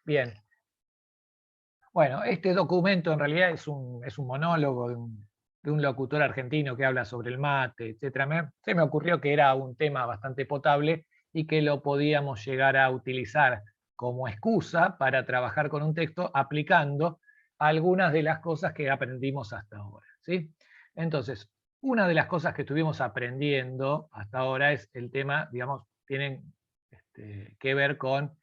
Bien. Bueno, este documento en realidad es un monólogo de un locutor argentino que habla sobre el mate, etc. Se me ocurrió que era un tema bastante potable y que lo podíamos llegar a utilizar como excusa para trabajar con un texto aplicando algunas de las cosas que aprendimos hasta ahora, ¿sí? Entonces, una de las cosas que estuvimos aprendiendo hasta ahora es el tema, digamos, tienen que ver con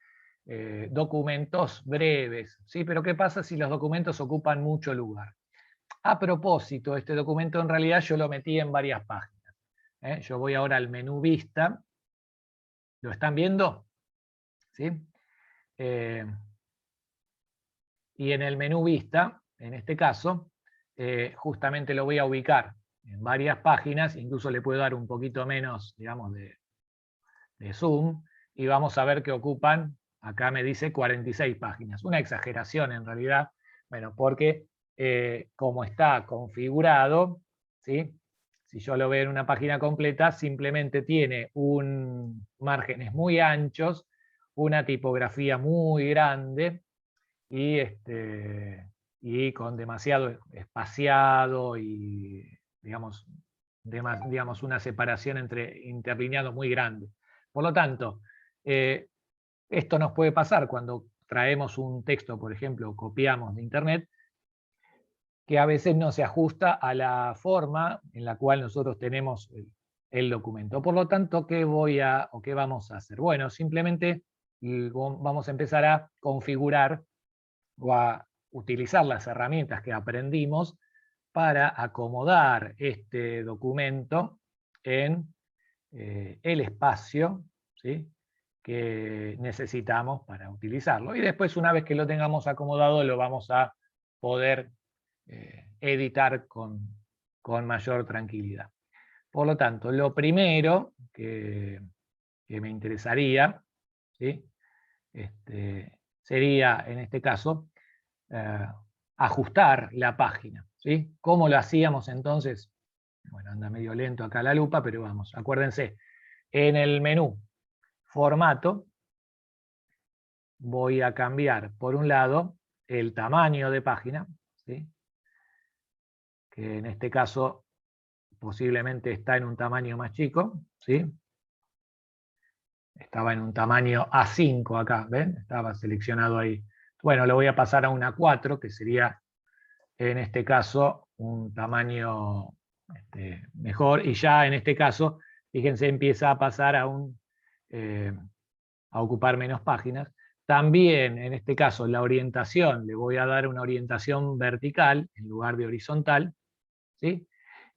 documentos breves, ¿sí? Pero ¿qué pasa si los documentos ocupan mucho lugar? A propósito, este documento en realidad yo lo metí en varias páginas. Yo voy ahora al menú Vista. ¿Lo están viendo? ¿Sí? Y en el menú Vista, en este caso, justamente lo voy a ubicar en varias páginas, incluso le puedo dar un poquito menos, digamos, de zoom, y vamos a ver que ocupan, acá me dice 46 páginas. Una exageración en realidad, bueno, porque como está configurado, ¿sí? Si yo lo veo en una página completa, simplemente tiene márgenes muy anchos, una tipografía muy grande y con demasiado espaciado y, digamos, una separación entre interlineados muy grande. Por lo tanto, esto nos puede pasar cuando traemos un texto, por ejemplo, copiamos de internet, que a veces no se ajusta a la forma en la cual nosotros tenemos el documento. Por lo tanto, ¿qué vamos a hacer? Bueno, simplemente vamos a empezar a configurar o a utilizar las herramientas que aprendimos para acomodar este documento en el espacio, ¿sí?, que necesitamos para utilizarlo. Y después, una vez que lo tengamos acomodado, lo vamos a poder editar con mayor tranquilidad. Por lo tanto, lo primero que me interesaría, ¿sí?, sería, en este caso, ajustar la página, ¿sí? ¿Cómo lo hacíamos entonces? Bueno, anda medio lento acá la lupa, pero vamos, acuérdense, en el menú formato voy a cambiar, por un lado, el tamaño de página, ¿sí?, que en este caso posiblemente está en un tamaño más chico, ¿sí? Estaba en un tamaño A5 acá, ¿ven? Estaba seleccionado ahí. Bueno, lo voy a pasar a un A4, que sería en este caso un tamaño mejor, y ya en este caso, fíjense, empieza a pasar a ocupar menos páginas. También en este caso la orientación, le voy a dar una orientación vertical en lugar de horizontal, ¿sí?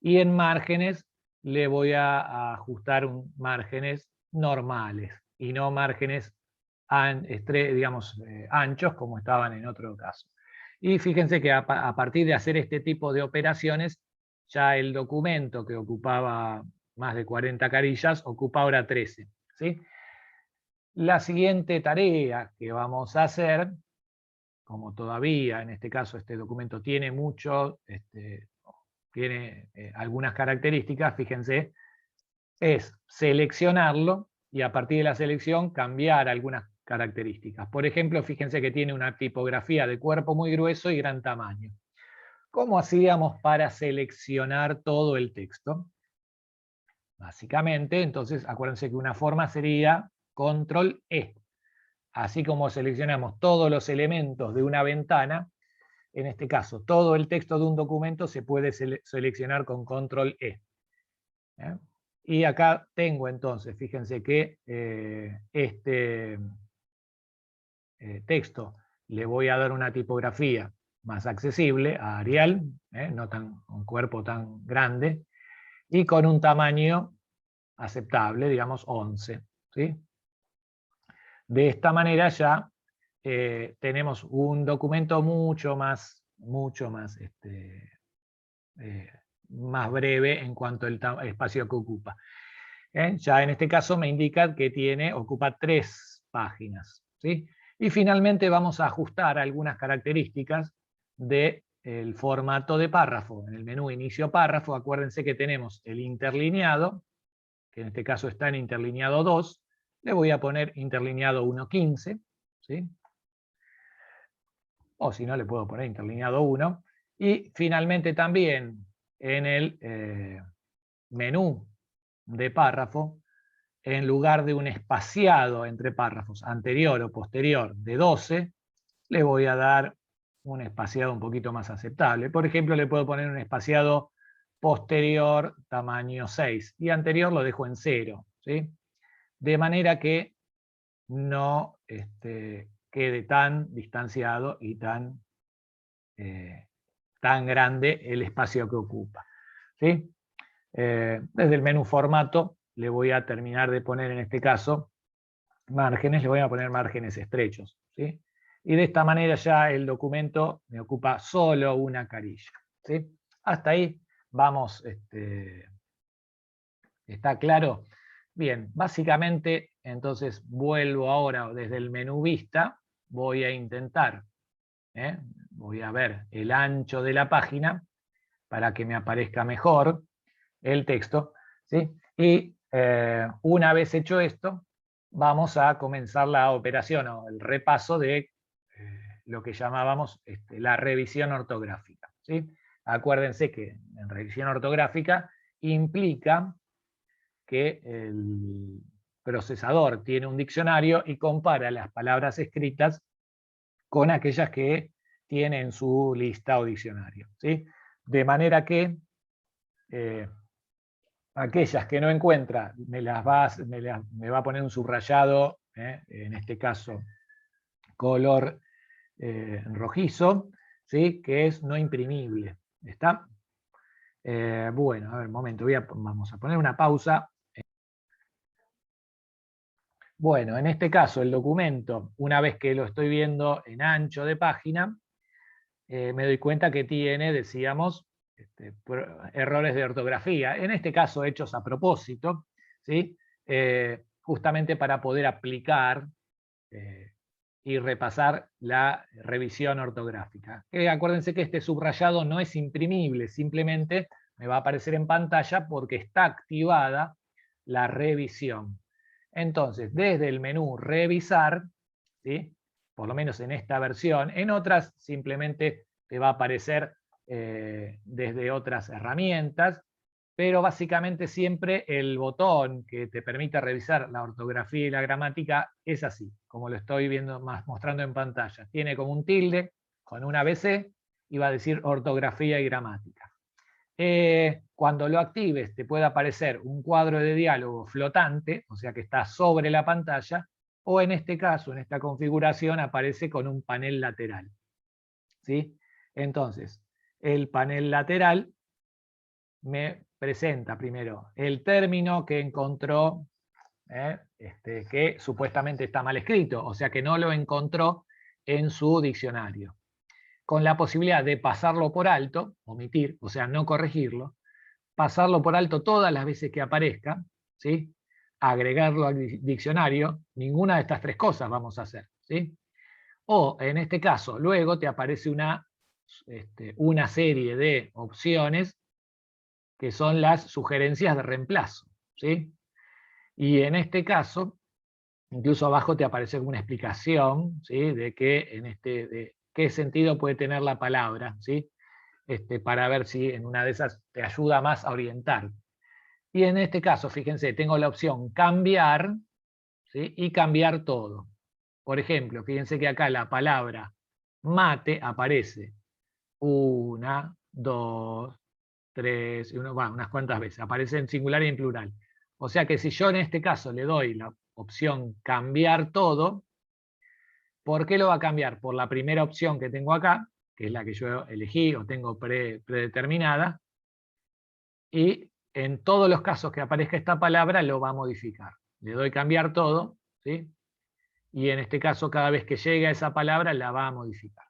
Y en márgenes le voy a ajustar márgenes normales y no márgenes digamos, anchos como estaban en otro caso. Y fíjense que a partir de hacer este tipo de operaciones, ya el documento que ocupaba más de 40 carillas ocupa ahora 13. ¿Sí? La siguiente tarea que vamos a hacer, como todavía en este caso este documento tiene tiene algunas características, fíjense, es seleccionarlo y a partir de la selección cambiar algunas características. Por ejemplo, fíjense que tiene una tipografía de cuerpo muy grueso y gran tamaño. ¿Cómo hacíamos para seleccionar todo el texto? Básicamente, entonces, acuérdense que una forma sería Control E. Así como seleccionamos todos los elementos de una ventana, en este caso, todo el texto de un documento se puede seleccionar con Control E. ¿Eh? Y acá tengo entonces, fíjense que este texto le voy a dar una tipografía más accesible a Arial, no un cuerpo tan grande, y con un tamaño aceptable, digamos 11. ¿Sí? De esta manera ya tenemos un documento mucho más más breve en cuanto al espacio que ocupa. Ya en este caso me indica que ocupa 3 páginas. ¿Sí? Y finalmente vamos a ajustar algunas características del formato de párrafo. En el menú Inicio Párrafo, acuérdense que tenemos el interlineado, que en este caso está en interlineado 2, le voy a poner interlineado 1.15, ¿sí? o si no le puedo poner interlineado 1, y finalmente también en el menú de párrafo, en lugar de un espaciado entre párrafos anterior o posterior de 12, le voy a dar un espaciado un poquito más aceptable. Por ejemplo, le puedo poner un espaciado posterior tamaño 6 y anterior lo dejo en 0, ¿sí? De manera que no quede tan distanciado y tan grande el espacio que ocupa, ¿sí? Desde el menú formato le voy a terminar de poner en este caso márgenes, le voy a poner márgenes estrechos, ¿sí? Y de esta manera ya el documento me ocupa solo una carilla, ¿sí? Hasta ahí vamos, ¿está claro? Bien, básicamente entonces vuelvo ahora desde el menú vista, voy a intentar, voy a ver el ancho de la página para que me aparezca mejor el texto, ¿sí? Y una vez hecho esto, vamos a comenzar la operación o el repaso de lo que llamábamos la revisión ortográfica, ¿sí? Acuérdense que en revisión ortográfica implica que el procesador tiene un diccionario y compara las palabras escritas con aquellas que tiene en su lista o diccionario, ¿sí? De manera que aquellas que no encuentra me va a poner un subrayado, en este caso color rojizo, ¿sí? Que es no imprimible. ¿Está? Bueno, a ver, un momento, vamos a poner una pausa. Bueno, en este caso el documento, una vez que lo estoy viendo en ancho de página, me doy cuenta que tiene, decíamos, errores de ortografía, en este caso hechos a propósito, ¿sí? Justamente para poder aplicar y repasar la revisión ortográfica. Acuérdense que este subrayado no es imprimible, simplemente me va a aparecer en pantalla porque está activada la revisión. Entonces, desde el menú revisar, ¿sí? Por lo menos en esta versión, en otras simplemente te va a aparecer desde otras herramientas, pero básicamente siempre el botón que te permite revisar la ortografía y la gramática es así, como lo estoy viendo mostrando en pantalla. Tiene como un tilde con una ABC y va a decir ortografía y gramática. Cuando lo actives te puede aparecer un cuadro de diálogo flotante, o sea que está sobre la pantalla, o en este caso, en esta configuración, aparece con un panel lateral, ¿sí? Entonces, el panel lateral me presenta primero el término que encontró, que supuestamente está mal escrito, o sea que no lo encontró en su diccionario, con la posibilidad de pasarlo por alto, omitir, o sea, no corregirlo, pasarlo por alto todas las veces que aparezca, ¿sí? Agregarlo al diccionario, ninguna de estas tres cosas vamos a hacer, ¿sí? O en este caso, luego te aparece una serie de opciones que son las sugerencias de reemplazo, ¿sí? Y en este caso, incluso abajo te aparece una explicación, ¿sí? De qué sentido puede tener la palabra, ¿sí? Para ver si en una de esas te ayuda más a orientar. Y en este caso, fíjense, tengo la opción cambiar, ¿sí? Y cambiar todo. Por ejemplo, fíjense que acá la palabra mate aparece 1, 2, 3, unas cuantas veces. Aparece en singular y en plural. O sea que si yo en este caso le doy la opción cambiar todo, ¿por qué lo va a cambiar? Por la primera opción que tengo acá, que es la que yo elegí o tengo predeterminada, y en todos los casos que aparezca esta palabra lo va a modificar. Le doy cambiar todo, ¿sí? Y en este caso cada vez que llegue a esa palabra la va a modificar.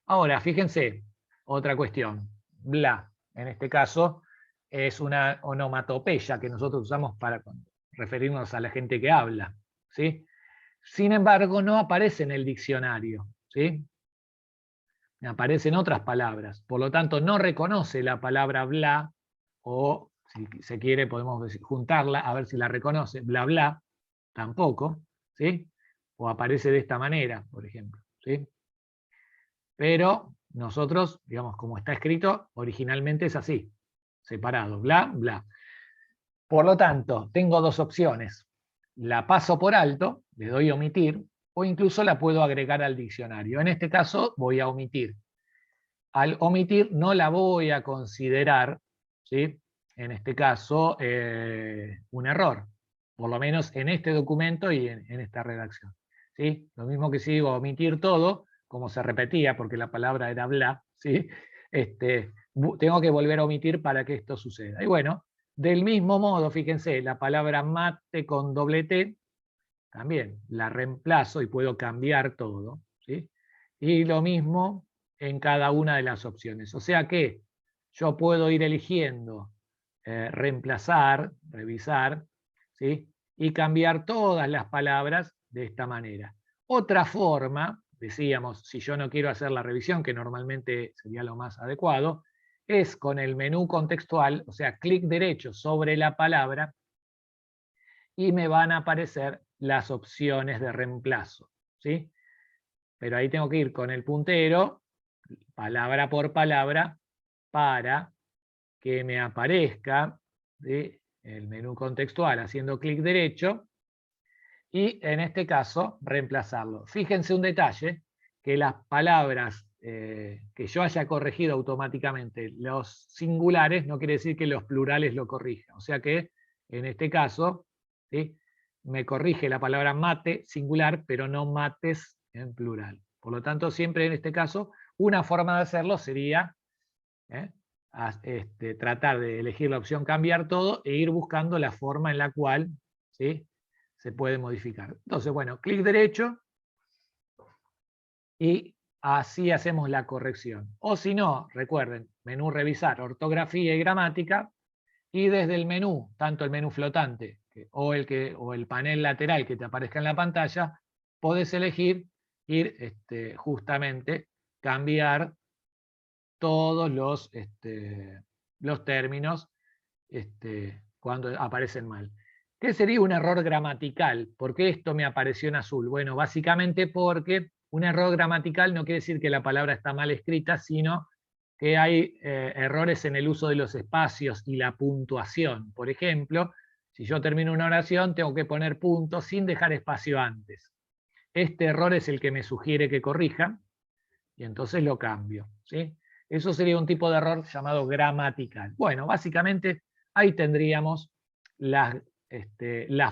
Ahora, fíjense, otra cuestión, bla, en este caso es una onomatopeya que nosotros usamos para referirnos a la gente que habla, ¿sí? Sin embargo, no aparece en el diccionario, ¿sí? Aparecen otras palabras, por lo tanto no reconoce la palabra bla, o si se quiere podemos juntarla a ver si la reconoce, bla bla, tampoco, ¿sí? O aparece de esta manera, por ejemplo, ¿sí? pero nosotros, digamos, como está escrito, originalmente es así, separado, bla, bla. Por lo tanto, tengo dos opciones. La paso por alto, le doy a omitir, o incluso la puedo agregar al diccionario. En este caso voy a omitir. Al omitir no la voy a considerar, ¿sí? En este caso, un error, por lo menos en este documento y en esta redacción. ¿Sí? Lo mismo que si digo omitir todo, como se repetía, porque la palabra era bla, ¿sí? Tengo que volver a omitir para que esto suceda. Y bueno, del mismo modo, fíjense, la palabra mate con doble T, también la reemplazo y puedo cambiar todo, ¿sí? Y lo mismo en cada una de las opciones. O sea que yo puedo ir eligiendo reemplazar, revisar, ¿sí? Y cambiar todas las palabras de esta manera. Otra forma, decíamos, si yo no quiero hacer la revisión, que normalmente sería lo más adecuado, es con el menú contextual, o sea, clic derecho sobre la palabra y me van a aparecer las opciones de reemplazo, ¿sí? Pero ahí tengo que ir con el puntero, palabra por palabra, para que me aparezca, ¿sí?, el menú contextual haciendo clic derecho y en este caso reemplazarlo. Fíjense un detalle, que las palabras que yo haya corregido automáticamente, los singulares, no quiere decir que los plurales lo corrijan. O sea que en este caso, ¿sí?, me corrige la palabra mate singular, pero no mates en plural. Por lo tanto, siempre en este caso, una forma de hacerlo sería tratar de elegir la opción cambiar todo e ir buscando la forma en la cual, ¿sí?, se puede modificar. Entonces, bueno, clic derecho y así hacemos la corrección. O si no, recuerden, menú revisar, ortografía y gramática, y desde el menú, tanto el menú flotante o el panel lateral que te aparezca en la pantalla, podés elegir ir justamente cambiar todos los términos cuando aparecen mal. ¿Qué sería un error gramatical? ¿Por qué esto me apareció en azul? Bueno, básicamente porque un error gramatical no quiere decir que la palabra está mal escrita, sino que hay errores en el uso de los espacios y la puntuación. Por ejemplo, si yo termino una oración, tengo que poner punto sin dejar espacio antes. Este error es el que me sugiere que corrija, y entonces lo cambio, ¿sí? Eso sería un tipo de error llamado gramatical. Bueno, básicamente ahí tendríamos la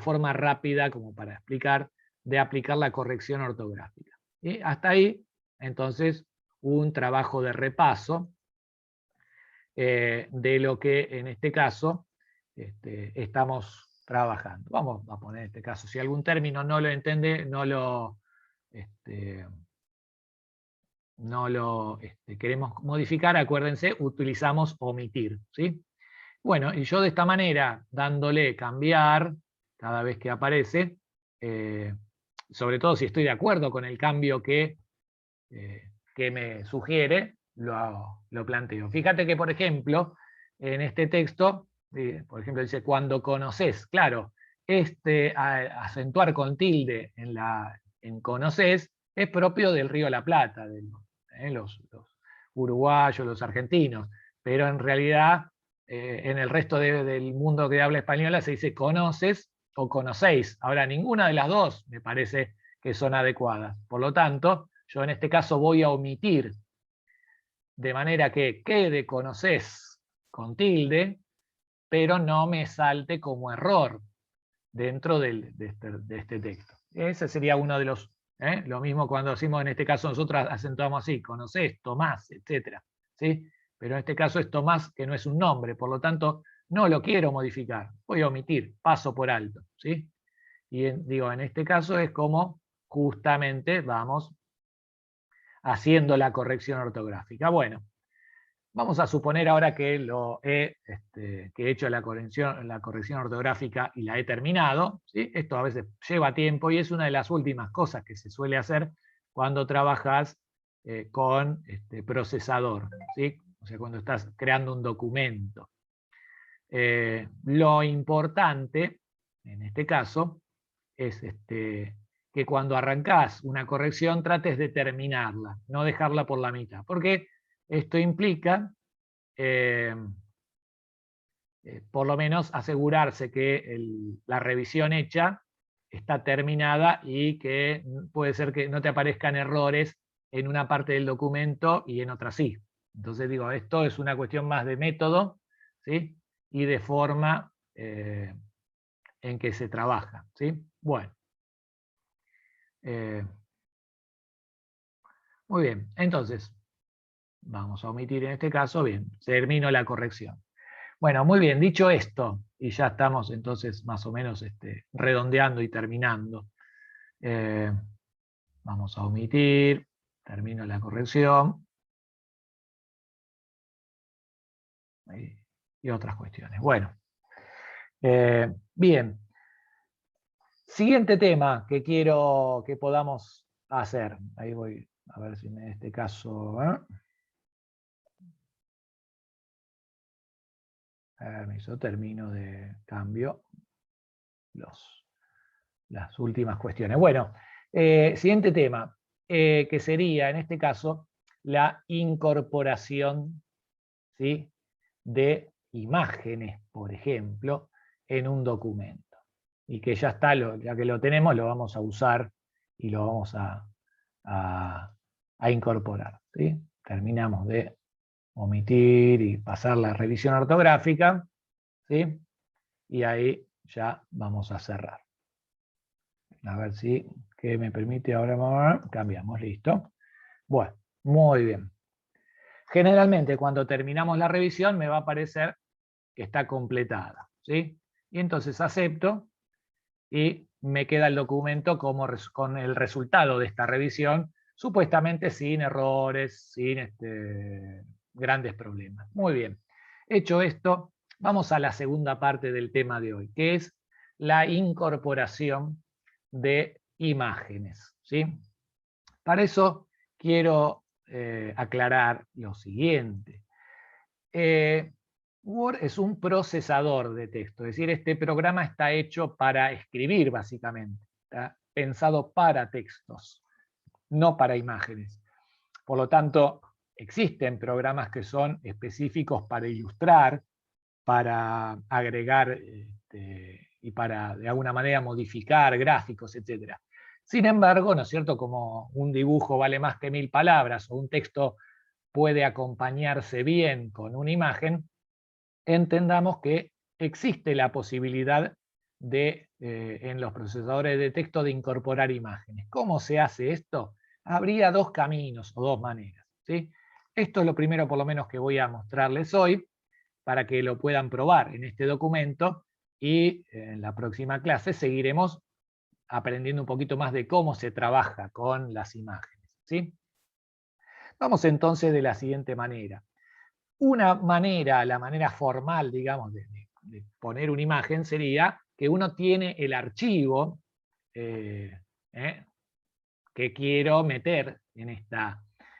forma rápida, como para explicar, de aplicar la corrección ortográfica. Y hasta ahí, entonces, un trabajo de repaso de lo que en este caso estamos trabajando. Vamos a poner este caso, si algún término no lo entiende, no lo queremos modificar, acuérdense, utilizamos omitir, ¿sí? Bueno, y yo de esta manera, dándole cambiar cada vez que aparece, sobre todo si estoy de acuerdo con el cambio que me sugiere, lo planteo. Fíjate que, por ejemplo, en este texto, por ejemplo, dice, cuando conoces, claro, acentuar con tilde en conoces es propio del Río de la Plata, los uruguayos, los argentinos, pero en realidad en el resto del mundo que habla española se dice conoces o conocéis. Ahora, ninguna de las dos me parece que son adecuadas. Por lo tanto, yo en este caso voy a omitir, de manera que quede conocés con tilde, pero no me salte como error dentro de este texto. Ese sería uno de los, lo mismo cuando decimos en este caso nosotros acentuamos así, conocés, Tomás, etc. ¿Sí? Pero en este caso es Tomás, que no es un nombre, por lo tanto no lo quiero modificar, voy a omitir, paso por alto. ¿Sí? Y digo, en este caso es como justamente vamos haciendo la corrección ortográfica. Bueno, vamos a suponer ahora que que he hecho la corrección ortográfica y la he terminado, ¿sí? Esto a veces lleva tiempo y es una de las últimas cosas que se suele hacer cuando trabajas con procesador, ¿sí? O sea, cuando estás creando un documento. Lo importante, en este caso, es que que cuando arrancás una corrección trates de terminarla, no dejarla por la mitad, porque esto implica por lo menos asegurarse que la revisión hecha está terminada y que puede ser que no te aparezcan errores en una parte del documento y en otra sí. Entonces digo, esto es una cuestión más de método, ¿sí? Y de forma en que se trabaja, ¿sí? Bueno. Muy bien, entonces, vamos a omitir en este caso, bien, termino la corrección. Bueno, muy bien, dicho esto, y ya estamos entonces más o menos redondeando y terminando. Vamos a omitir, termino la corrección. Y otras cuestiones. Bueno, bien. Siguiente tema que quiero que podamos hacer. Ahí voy a ver si en este caso... Permiso, termino de cambio las últimas cuestiones. Bueno, siguiente tema, que sería en este caso la incorporación, ¿sí?, de imágenes, por ejemplo, en un documento. Y que ya está, ya que lo tenemos, lo vamos a usar y lo vamos a incorporar, ¿sí? Terminamos de omitir y pasar la revisión ortográfica, ¿sí? Y ahí ya vamos a cerrar. A ver si, ¿qué me permite ahora? Cambiamos, listo. Bueno, muy bien. Generalmente cuando terminamos la revisión me va a aparecer que está completada, ¿sí? Y entonces acepto y me queda el documento como con el resultado de esta revisión, supuestamente sin errores, sin grandes problemas. Muy bien. Hecho esto, vamos a la segunda parte del tema de hoy, que es la incorporación de imágenes, ¿sí? Para eso quiero aclarar lo siguiente. Word es un procesador de texto, es decir, este programa está hecho para escribir básicamente, está pensado para textos, no para imágenes. Por lo tanto, existen programas que son específicos para ilustrar, para agregar y para de alguna manera modificar gráficos, etc. Sin embargo, ¿no es cierto?, como un dibujo vale más que 1000 palabras o un texto puede acompañarse bien con una imagen, entendamos que existe la posibilidad de, en los procesadores de texto, de incorporar imágenes. ¿Cómo se hace esto? Habría dos caminos o dos maneras, ¿sí? Esto es lo primero, por lo menos, que voy a mostrarles hoy, para que lo puedan probar en este documento, y en la próxima clase seguiremos aprendiendo un poquito más de cómo se trabaja con las imágenes, ¿sí? Vamos entonces de la siguiente manera. Una manera, la manera formal, digamos, de poner una imagen sería que uno tiene el archivo que quiero meter en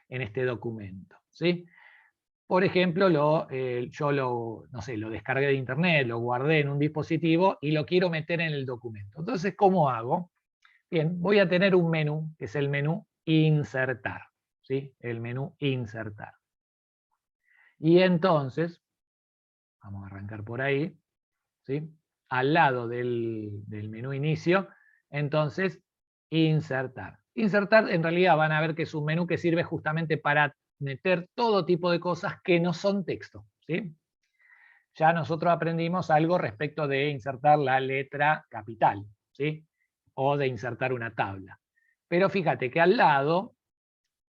este documento, ¿sí? Por ejemplo, yo no sé, lo descargué de internet, lo guardé en un dispositivo y lo quiero meter en el documento. Entonces, ¿cómo hago? Bien, voy a tener un menú, que es el menú insertar, ¿sí? El menú insertar. Y entonces, vamos a arrancar por ahí, ¿sí? Al lado del menú inicio, entonces, insertar. Insertar, en realidad van a ver que es un menú que sirve justamente para meter todo tipo de cosas que no son texto, ¿sí? Ya nosotros aprendimos algo respecto de insertar la letra capital, ¿sí? O de insertar una tabla. Pero fíjate que al lado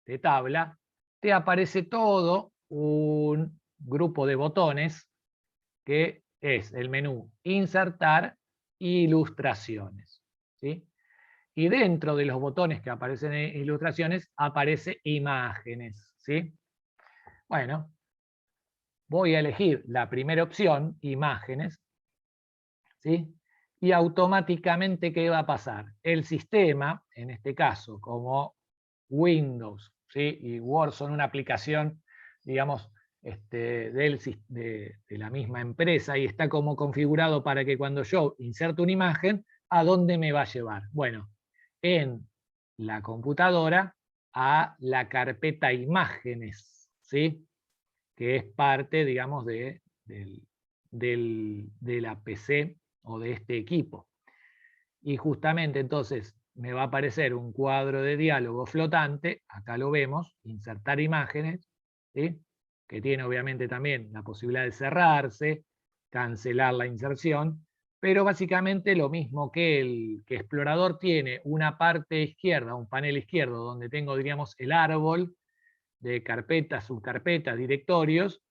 de tabla te aparece todo un grupo de botones que es el menú insertar e ilustraciones, ¿sí? Y dentro de los botones que aparecen en ilustraciones aparece imágenes, ¿sí? Bueno, voy a elegir la primera opción, imágenes, ¿sí? Y automáticamente, ¿qué va a pasar? El sistema, en este caso, como Windows, ¿sí?, y Word son una aplicación, digamos, de la misma empresa, y está como configurado para que cuando yo inserto una imagen, ¿a dónde me va a llevar? Bueno, en la computadora a la carpeta imágenes, ¿sí? Que es parte, digamos, de la PC o de este equipo. Y justamente entonces me va a aparecer un cuadro de diálogo flotante, acá lo vemos, insertar imágenes, ¿sí? Que tiene obviamente también la posibilidad de cerrarse, cancelar la inserción, pero básicamente lo mismo que el explorador tiene una parte izquierda, un panel izquierdo, donde tengo, diríamos, el árbol de carpetas, subcarpetas, directorios,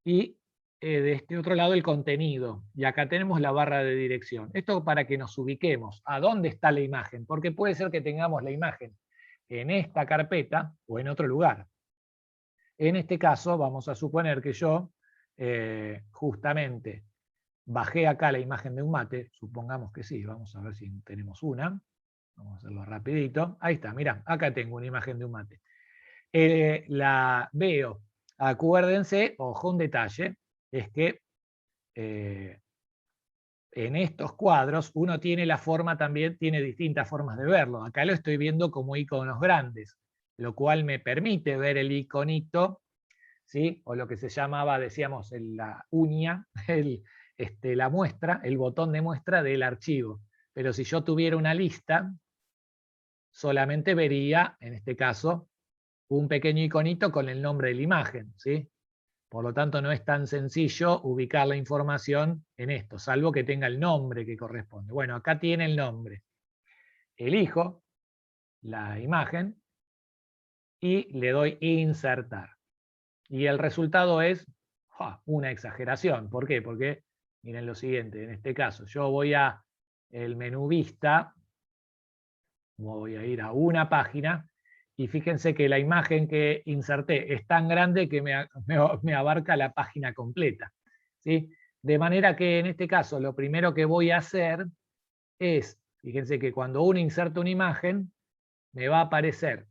y de este otro lado el contenido. Y acá tenemos la barra de dirección. Esto para que nos ubiquemos a dónde está la imagen, porque puede ser que tengamos la imagen en esta carpeta o en otro lugar. En este caso vamos a suponer que yo justamente bajé acá la imagen de un mate, supongamos que sí, vamos a ver si tenemos una. Vamos a hacerlo rapidito. Ahí está, mirá, acá tengo una imagen de un mate. La veo. Acuérdense, ojo, un detalle, es que en estos cuadros uno tiene la forma también, tiene distintas formas de verlo. Acá lo estoy viendo como iconos grandes, lo cual me permite ver el iconito, ¿sí? O lo que se llamaba, decíamos, la uña, la muestra, el botón de muestra del archivo. Pero si yo tuviera una lista, solamente vería, en este caso, un pequeño iconito con el nombre de la imagen, ¿sí? Por lo tanto, no es tan sencillo ubicar la información en esto, salvo que tenga el nombre que corresponde. Bueno, acá tiene el nombre. Elijo la imagen y le doy insertar. Y el resultado es una exageración. ¿Por qué? Porque miren lo siguiente, en este caso yo voy a el menú vista, voy a ir a una página, y fíjense que la imagen que inserté es tan grande que me abarca la página completa, ¿sí? De manera que en este caso lo primero que voy a hacer es, fíjense que cuando uno inserta una imagen, me va a aparecer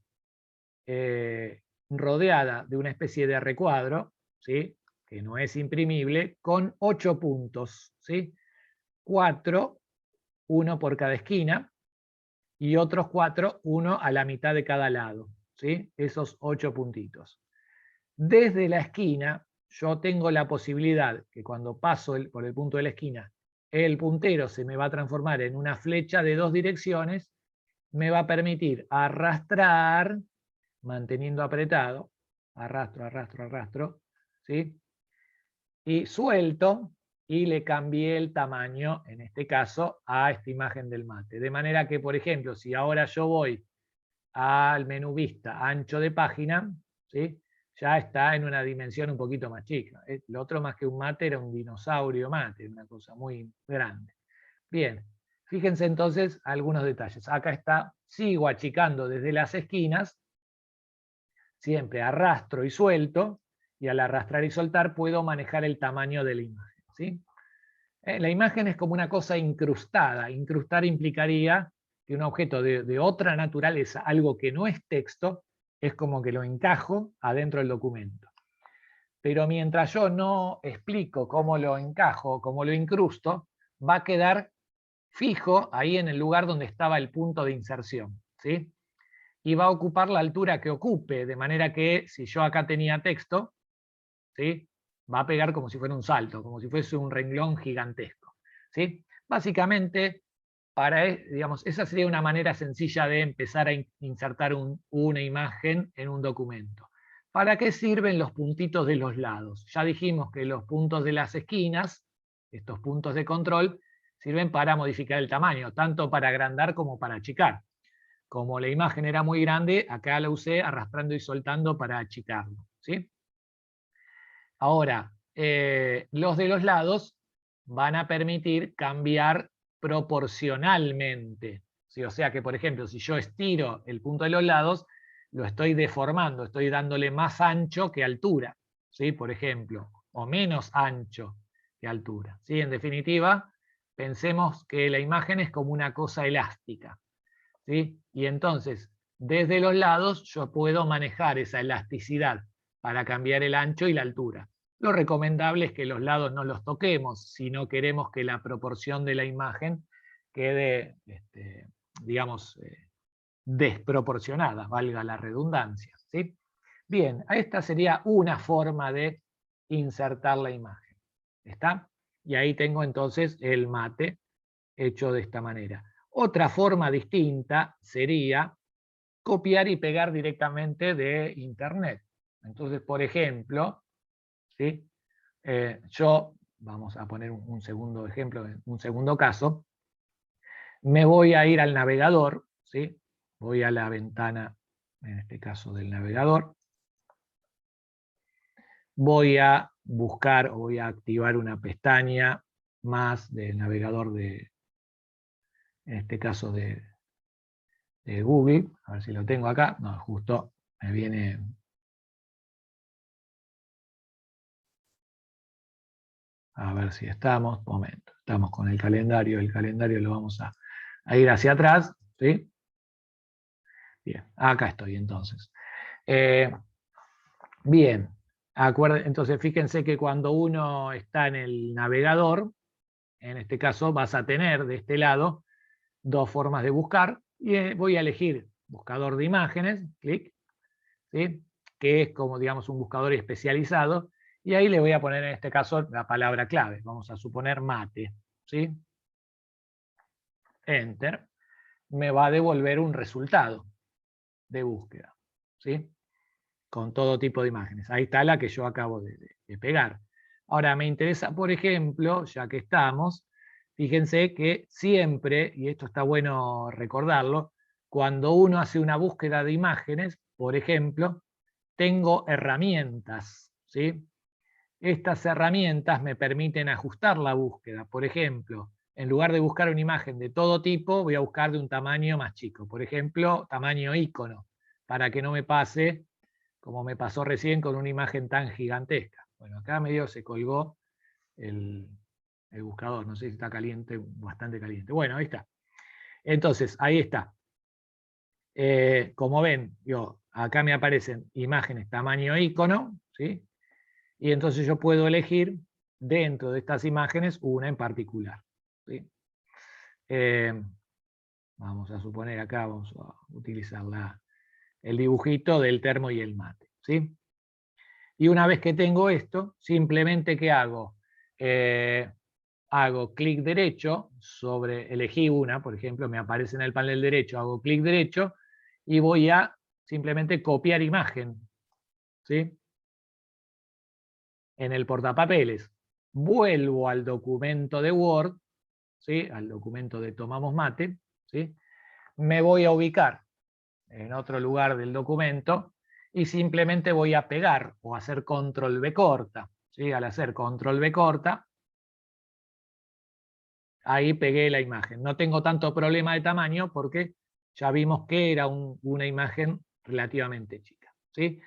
rodeada de una especie de recuadro, ¿sí? Que no es imprimible, con 8 puntos, ¿sí? 4, uno por cada esquina, y otros 4, uno a la mitad de cada lado, ¿sí? Esos 8 puntitos. Desde la esquina, yo tengo la posibilidad que cuando paso por el punto de la esquina, el puntero se me va a transformar en una flecha de 2 direcciones, me va a permitir arrastrar, manteniendo apretado, arrastro, arrastro, arrastro, ¿sí? Y suelto, y le cambié el tamaño, en este caso, a esta imagen del mate. De manera que, por ejemplo, si ahora yo voy al menú vista ancho de página, ¿sí? Ya está en una dimensión un poquito más chica. Lo otro, más que un mate, era un dinosaurio mate, una cosa muy grande. Bien, fíjense entonces algunos detalles. Acá está, sigo achicando desde las esquinas, siempre arrastro y suelto, y al arrastrar y soltar puedo manejar el tamaño de la imagen, ¿sí? La imagen es como una cosa incrustada. Incrustar implicaría que un objeto de otra naturaleza, algo que no es texto, es como que lo encajo adentro del documento. Pero mientras yo no explico cómo lo encajo, cómo lo incrusto, va a quedar fijo ahí en el lugar donde estaba el punto de inserción, ¿sí? Y va a ocupar la altura que ocupe, de manera que si yo acá tenía texto, ¿sí? Va a pegar como si fuera un salto, como si fuese un renglón gigantesco, ¿sí? Básicamente, digamos, esa sería una manera sencilla de empezar a insertar una imagen en un documento. ¿Para qué sirven los puntitos de los lados? Ya dijimos que los puntos de las esquinas, estos puntos de control, sirven para modificar el tamaño, tanto para agrandar como para achicar. Como la imagen era muy grande, acá la usé arrastrando y soltando para achicarlo, ¿sí? Ahora, los de los lados van a permitir cambiar proporcionalmente, ¿sí? O sea que, por ejemplo, si yo estiro el punto de los lados, lo estoy deformando, estoy dándole más ancho que altura, ¿sí? Por ejemplo, o menos ancho que altura, ¿sí? En definitiva, pensemos que la imagen es como una cosa elástica, ¿sí? Y entonces, desde los lados, yo puedo manejar esa elasticidad para cambiar el ancho y la altura. Lo recomendable es que los lados no los toquemos si no queremos que la proporción de la imagen quede digamos, desproporcionadas, valga la redundancia, ¿sí? Bien, esta sería una forma de insertar la imagen. ¿Está? Y ahí tengo entonces el mate hecho de esta manera. Otra forma distinta sería copiar y pegar directamente de internet. Entonces, por ejemplo, ¿sí? Yo, vamos a poner un segundo ejemplo, un segundo caso, me voy a ir al navegador, ¿sí? Voy a la ventana, en este caso del navegador, voy a buscar o voy a activar una pestaña más del navegador de, en este caso de Google, a ver si lo tengo acá, no, justo me viene... A ver si estamos, momento, estamos con el calendario lo vamos a ir hacia atrás, ¿sí? Bien, acá estoy entonces. Bien, entonces fíjense que cuando uno está en el navegador, en este caso vas a tener de este lado dos formas de buscar, y voy a elegir buscador de imágenes, clic, ¿sí? Que es como, digamos, un buscador especializado, y ahí le voy a poner en este caso la palabra clave, vamos a suponer mate, ¿sí? Enter, me va a devolver un resultado de búsqueda, ¿sí? Con todo tipo de imágenes. Ahí está la que yo acabo de pegar. Ahora me interesa, por ejemplo, ya que estamos, fíjense que siempre, y esto está bueno recordarlo, cuando uno hace una búsqueda de imágenes, por ejemplo, tengo herramientas, ¿sí? Estas herramientas me permiten ajustar la búsqueda. Por ejemplo, en lugar de buscar una imagen de todo tipo, voy a buscar de un tamaño más chico. Por ejemplo, tamaño icono, para que no me pase como me pasó recién con una imagen tan gigantesca. Bueno, acá medio se colgó el buscador, no sé si está caliente, bastante caliente. Bueno, ahí está. Entonces, ahí está. Como ven, acá me aparecen imágenes tamaño icono, ¿sí? Y entonces yo puedo elegir dentro de estas imágenes una en particular, ¿sí? Vamos a suponer acá, vamos a utilizar el dibujito del termo y el mate, ¿sí? Y una vez que tengo esto, simplemente ¿qué hago? Hago clic derecho sobre, elegí una, por ejemplo, me aparece en el panel derecho, hago clic derecho y voy a simplemente copiar imagen, ¿sí? En el portapapeles. Vuelvo al documento de Word, ¿sí? Al documento de Tomamos Mate, ¿sí? Me voy a ubicar en otro lugar del documento y simplemente voy a pegar o hacer control V corta, ¿sí? Al hacer control V corta, ahí pegué la imagen. No tengo tanto problema de tamaño porque ya vimos que era una imagen relativamente chica, ¿sí?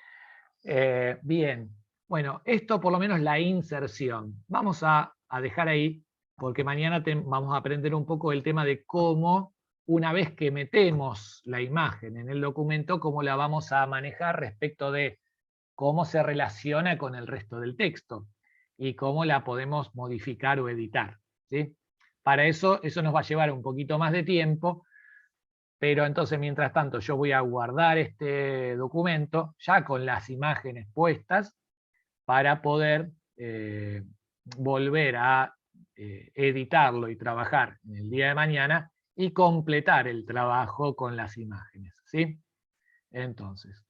Bien, bueno, esto por lo menos la inserción. Vamos a dejar ahí porque mañana vamos a aprender un poco el tema de cómo, una vez que metemos la imagen en el documento, cómo la vamos a manejar respecto de cómo se relaciona con el resto del texto y cómo la podemos modificar o editar, ¿sí? Para eso nos va a llevar un poquito más de tiempo, pero entonces mientras tanto yo voy a guardar este documento ya con las imágenes puestas para poder volver a editarlo y trabajar en el día de mañana y completar el trabajo con las imágenes, ¿sí? Entonces,